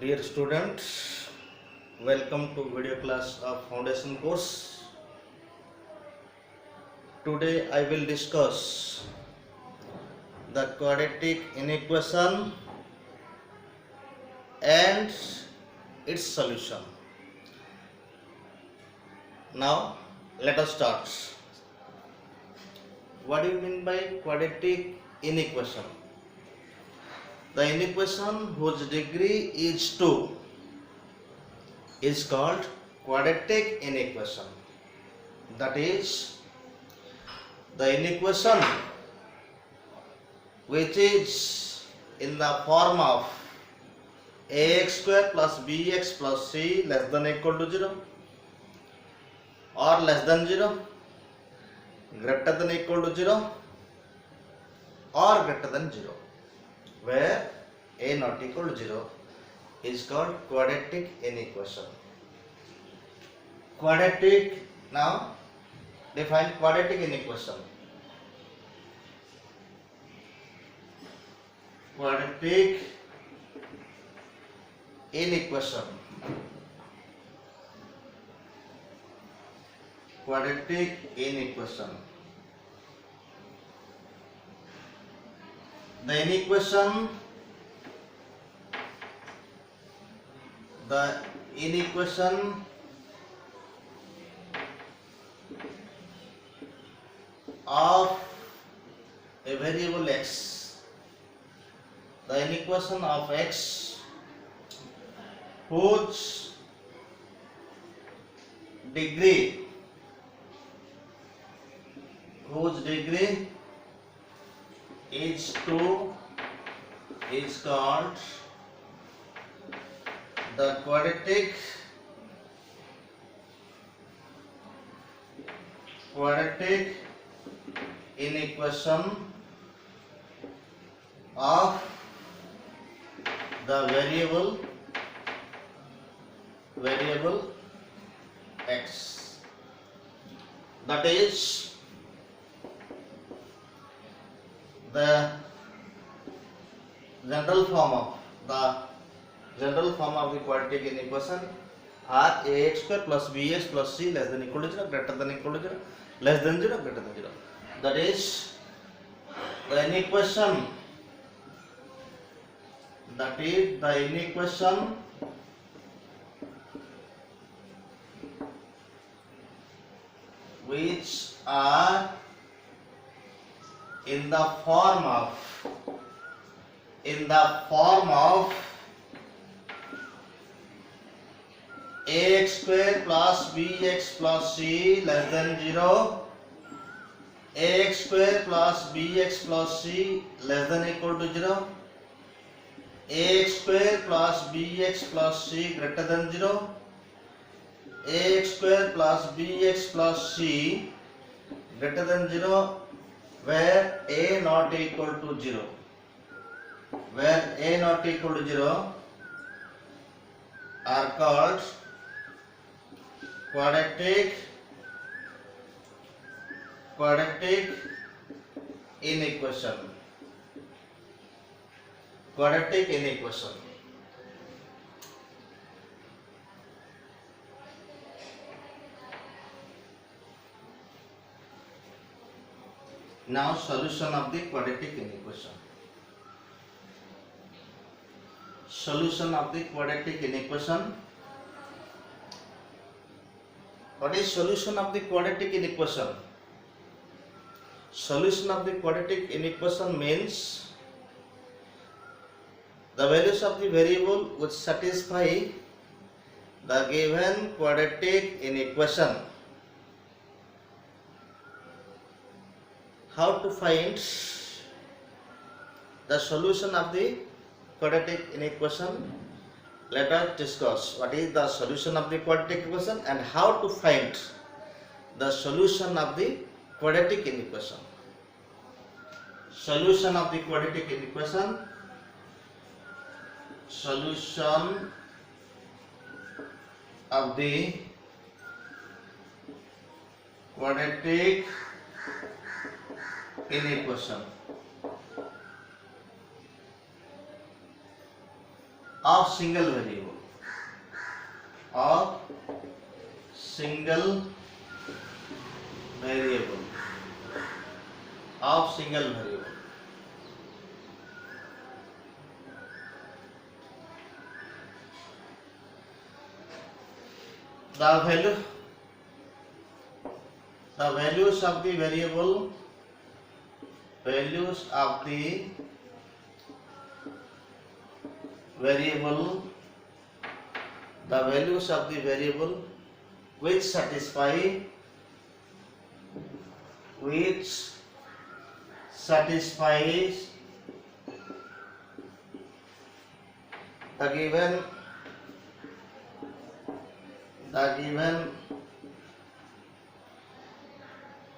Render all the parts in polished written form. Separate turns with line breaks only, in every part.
Dear students, welcome to video class of foundation course. Today I will discuss the quadratic inequation and its solution. Now let us start. What do you mean by quadratic inequation? The inequation whose degree is 2 is called quadratic inequation. That is, the inequation which is in the form of ax square plus bx plus c less than or equal to 0 or less than 0, greater than or equal to 0 or greater than 0, where a not equal to 0 is called quadratic inequation. Quadratic, now define quadratic inequation. Quadratic inequation. Quadratic inequation. The inequation of a variable x, the inequation of x whose degree is 2 is called the quadratic inequation of the variable x. That is, the general form of the quadratic inequation are ax square plus bx plus c less than or equal to 0, greater than or equal to 0, less than 0, greater than 0. That is, the inequation which are in the form of ax square plus bx plus c less than 0, ax square plus bx plus c less than or equal to 0, ax square plus bx plus c greater than 0, ax square plus bx plus c greater than 0, where a not equal to 0. Where a not equal to 0 are called quadratic inequation. Quadratic inequation. Now solution of the quadratic inequation. Solution of the quadratic inequation. What is solution of the quadratic inequation? Solution of the quadratic inequation means the values of the variable which satisfy the given quadratic inequation. How to find the solution of the quadratic inequation? Let us discuss what is the solution of the quadratic equation and how to find the solution of the quadratic inequation. Solution of the quadratic inequation. Solution of the quadratic inequation. of single variable, of single variable, of single variable. The values of the variable, values of the variable, the values of the variable which satisfies the given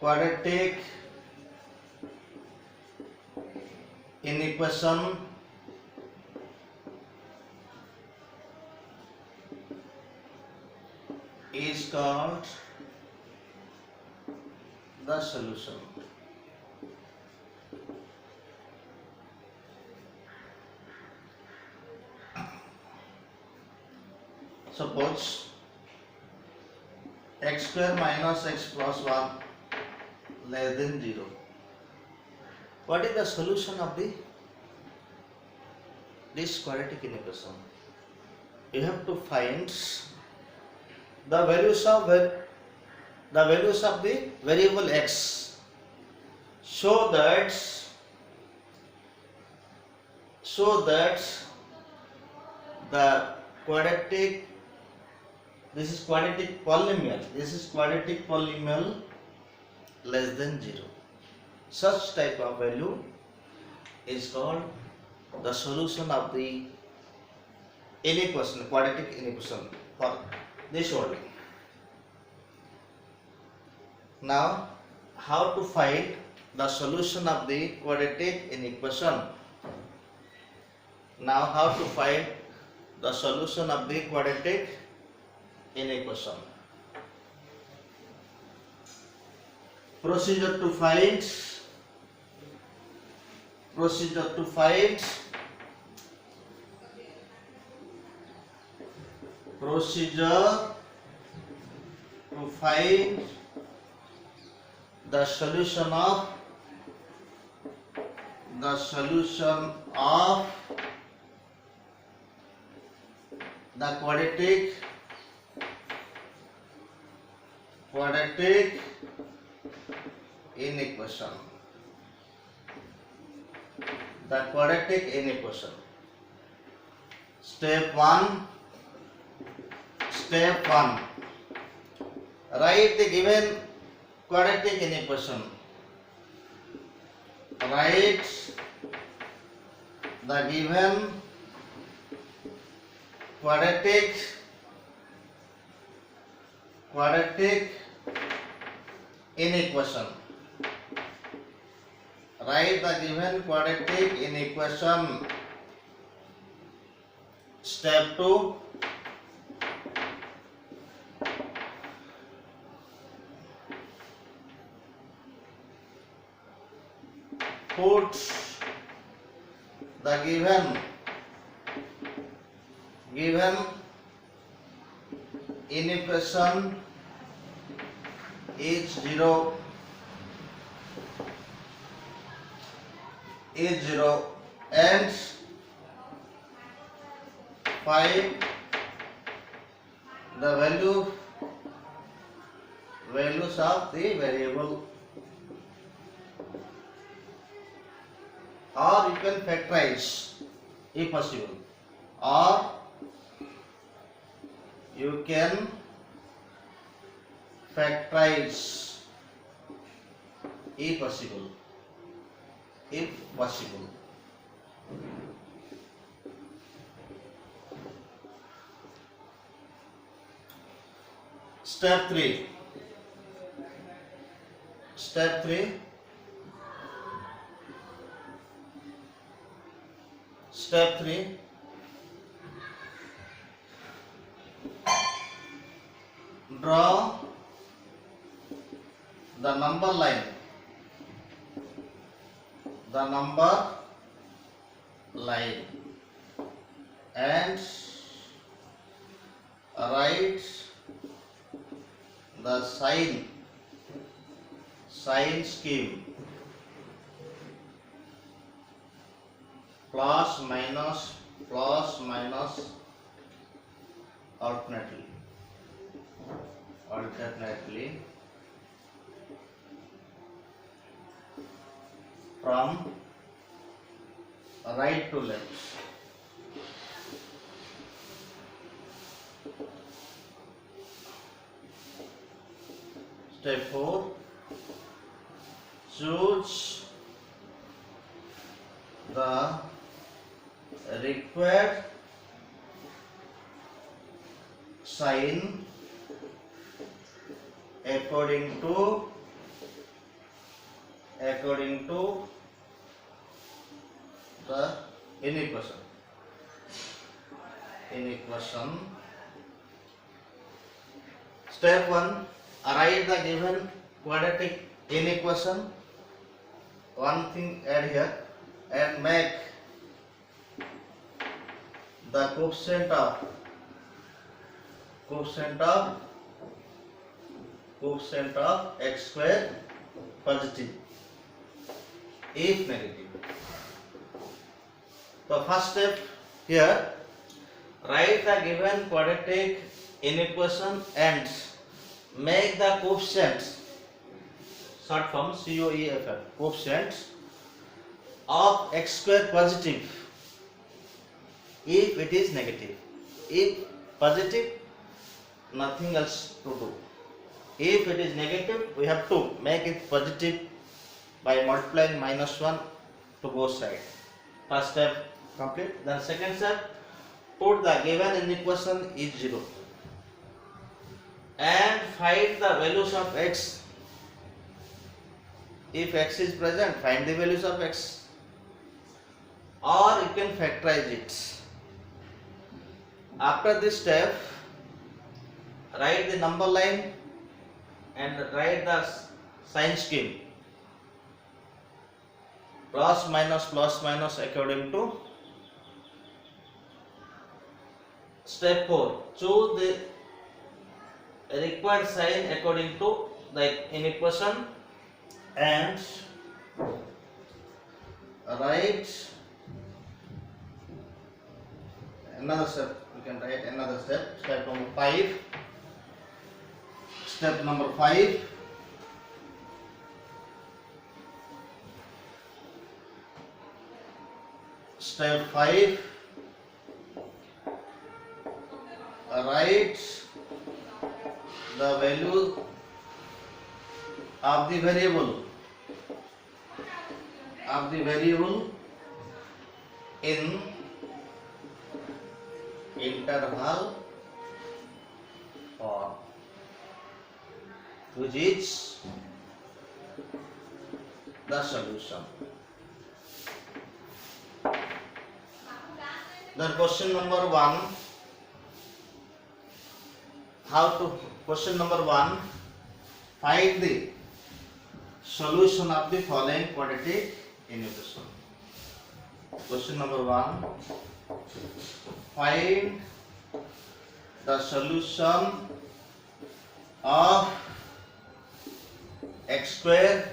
quadratic equation is called the solution. Suppose x square minus x plus 1 less than 0. What is the solution of this quadratic equation? You have to find the values of the variable x, so that the quadratic, this is quadratic polynomial less than 0. Such type of value is called the solution of the inequation, quadratic inequation for this only. Now, how to find the solution of the quadratic inequation? Now, how to find the solution of the quadratic inequation? Procedure to find the solution of the quadratic inequation. The quadratic inequation. Step 1. Write the given quadratic inequation. Write the given quadratic inequation. Write the given quadratic inequation. Step 2. Put the given inequation is 0 and find the values of the variable, or you can factorize if possible, or you can factorize if possible. Step 3. Draw the number line. and write the sign scheme plus minus alternately from right to left. Step 4, choose the required sign according to the inequation. Step 1, write the given quadratic inequation. One thing add here, and make the coefficient of x square positive if negative. So first step here, write the given quadratic inequation and make the coefficients, short form COEFF, coefficients of x square positive if it is negative. If positive, nothing else to do. If it is negative, we have to make it positive by multiplying -1 to both sides. First step complete. Then second step, put the given inequation is 0 and find the values of x. If x is present, find the values of x, or you can factorize it. After this step, write the number line and write the sign scheme plus minus according to. Step 4, choose the required sign according to the inequation and write another step. You can write another step. Step number 5. Step number 5. Step 5. Write the value of the variable in interval form, which is the solution. Then question number 1. Question number 1, find the solution of the following quadratic equation. Question number 1, find the solution of x square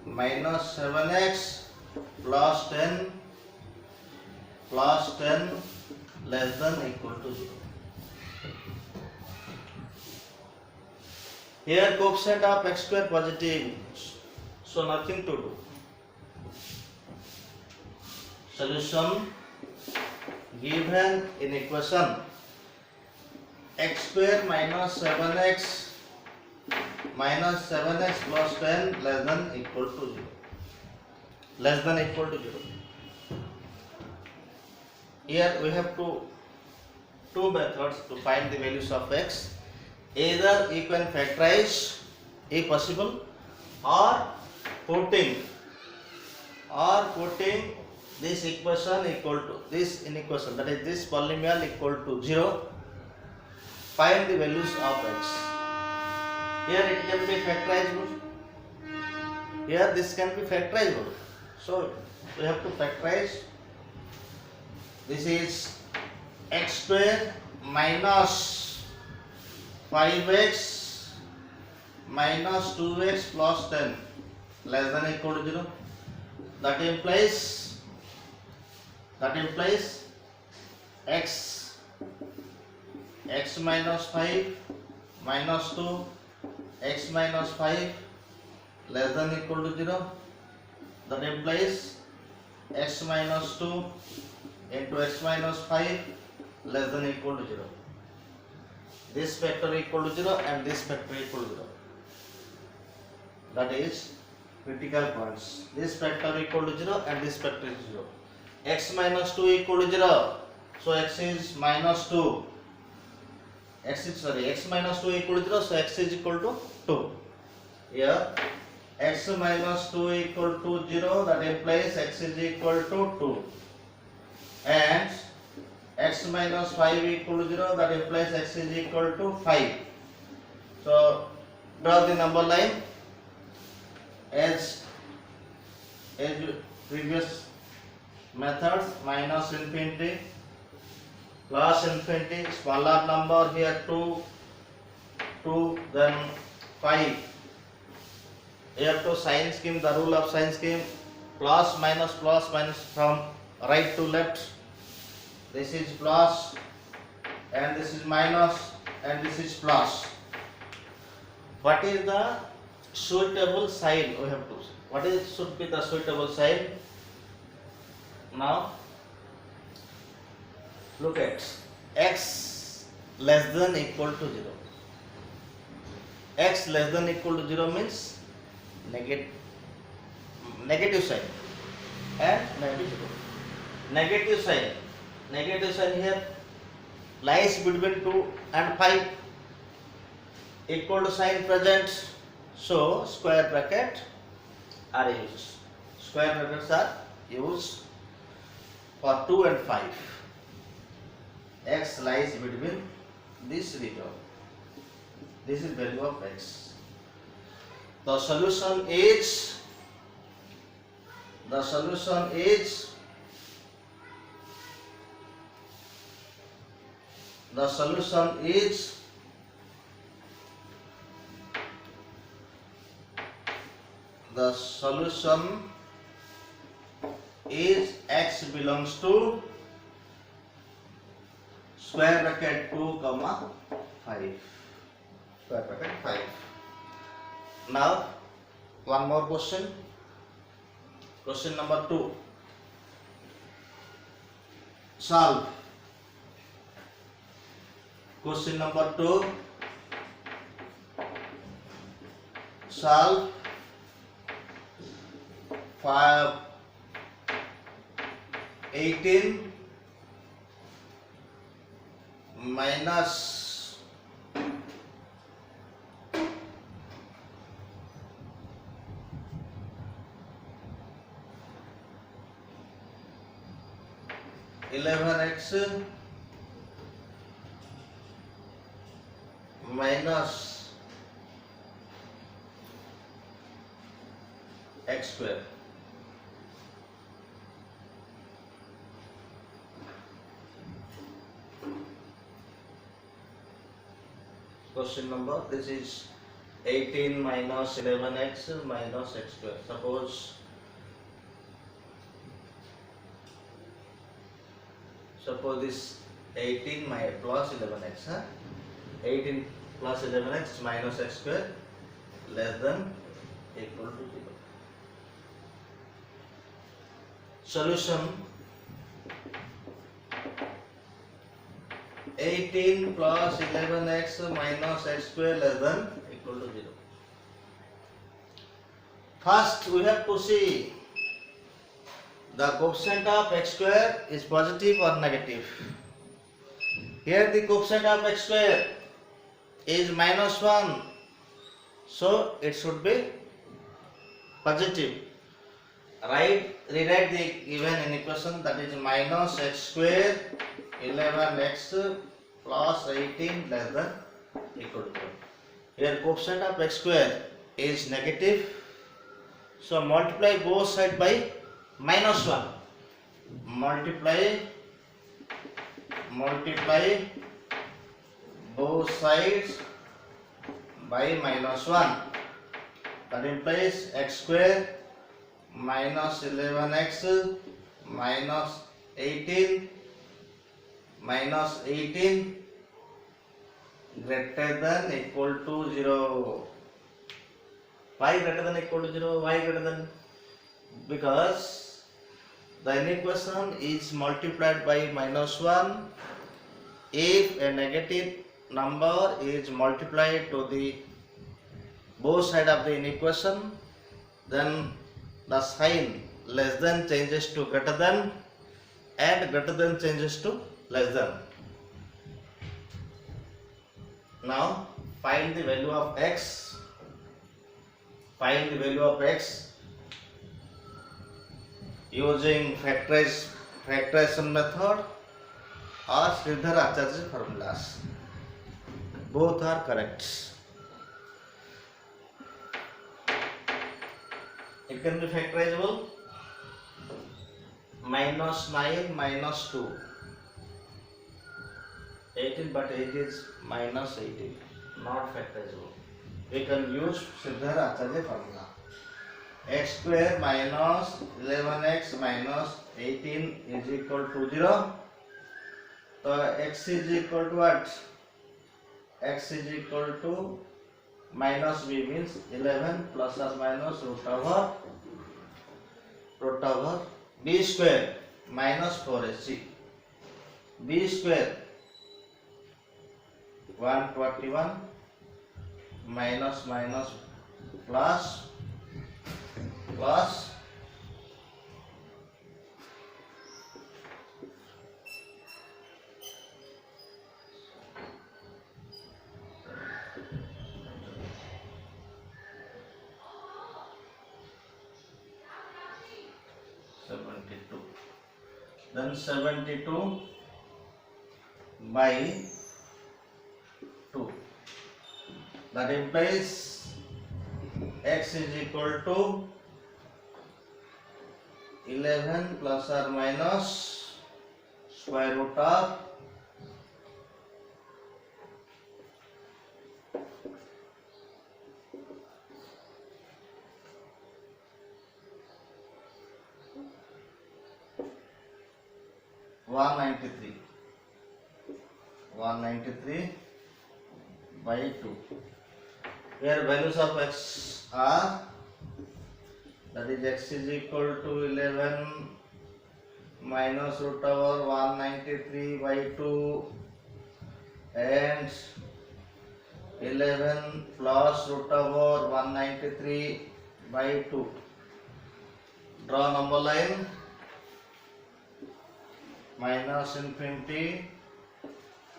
minus 7x plus 10 less than equal to 0. Here coefficient of x square positive, so nothing to do. Solution given in equation x square minus 7x plus 10 less than equal to 0. Here we have two methods to find the values of x. Either you can factorize if possible, or putting this equation equal to this inequation, that is this polynomial equal to 0. Find the values of x. Here it can be factorizable. Here this can be factorizable. So we have to factorize. This is x square minus 5x minus 2x plus 10 less than or equal to 0. That implies x minus 5 minus 2 x minus 5 less than or equal to 0. That implies x minus 2 into x minus 5 less than or equal to 0. This factor equal to 0 and this factor equal to 0. That is critical points. This factor equal to 0 and this factor is 0. X minus 2 equal to 0. So x is minus 2. X minus 2 equal to 0. So x is equal to 2. Here x minus 2 equal to 0. That implies x is equal to 2. And x minus 5 equal to 0. That implies x is equal to 5. So draw the number line as previous methods, minus infinity, plus infinity, smaller number here 2, then 5. You have to sign scheme, the rule of sign scheme, plus minus from right to left. This is plus and this is minus and this is plus. What is the suitable sign? We have to see. What is should be the suitable sign? Now look at x less than equal to 0. X less than equal to 0 means negative sign and negative 0. Negative sign here lies between 2 and 5. Equal to sign present, so square bracket are used. Square brackets are used for 2 and 5. X lies between this region. This is value of x. The solution is x belongs to square bracket 2 comma 5. Square bracket 5. Now one more question. Question number 2. Solve. Question number 2. Solve 18 minus 11x minus x square. Question number, this is 18 minus 11x minus x square. Suppose this 18 plus 11x, 18 plus 11x minus x square less than equal to 0. Solution 18 plus 11x minus x square less than equal to 0. First we have to see the coefficient of x square is positive or negative. Here the coefficient of x square is minus 1, so it should be positive. Rewrite the given inequation, that is minus x square 11x plus 18 less than equal to 0. Here coefficient of x square is negative, so multiply both sides by minus 1. Multiply multiply both sides by -1. That implies x square minus 11x minus 18 greater than equal to 0. Why greater than equal to 0? Why greater than? Because the inequation is multiplied by -1. If a negative number is multiplied to the both sides of the inequation, then the sign less than changes to greater than and greater than changes to less than. Now find the value of x. Find the value of x using factorization method or Sridhar Acharya formulas. Both are correct. It can be factorizable. -9 minus 2 18, but it is -18, not factorizable. We can use Sridhar Acharya formula. X square minus 11x minus 18 is equal to 0. So x is equal to what? X is equal to minus b means 11 plus or minus root over b square minus 4ac. B square 121 minus plus 72. Then 72 by 2. That implies x is equal to 11 plus or minus square root of 193 by 2, where values of x are, that is x is equal to 11 minus root over 193 by 2 and 11 plus root over 193 by 2. Draw number line. Minus infinity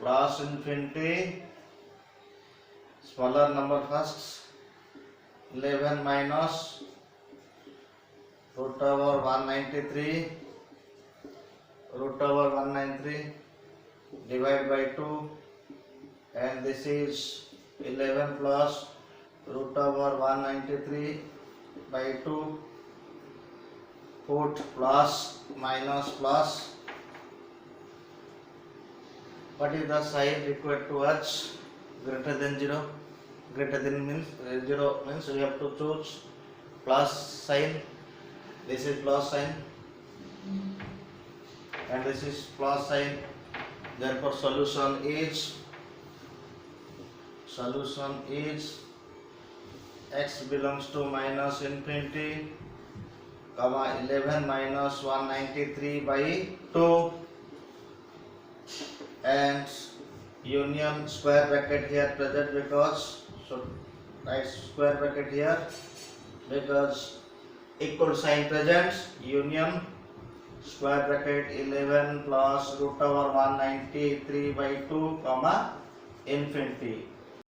plus infinity, smaller number first. 11 minus root over 193 divide by 2, and this is 11 plus root over 193 by 2. Put plus minus plus. What is the sign required to us? Greater than 0. Greater than means 0 means we have to choose plus sign. This is plus sign and this is plus sign. Therefore solution is x belongs to minus infinity, comma 11 minus 193 by 2. And union square bracket here present, because so write square bracket here because equal sign present. Union square bracket 11 plus root over 193 by 2 comma infinity.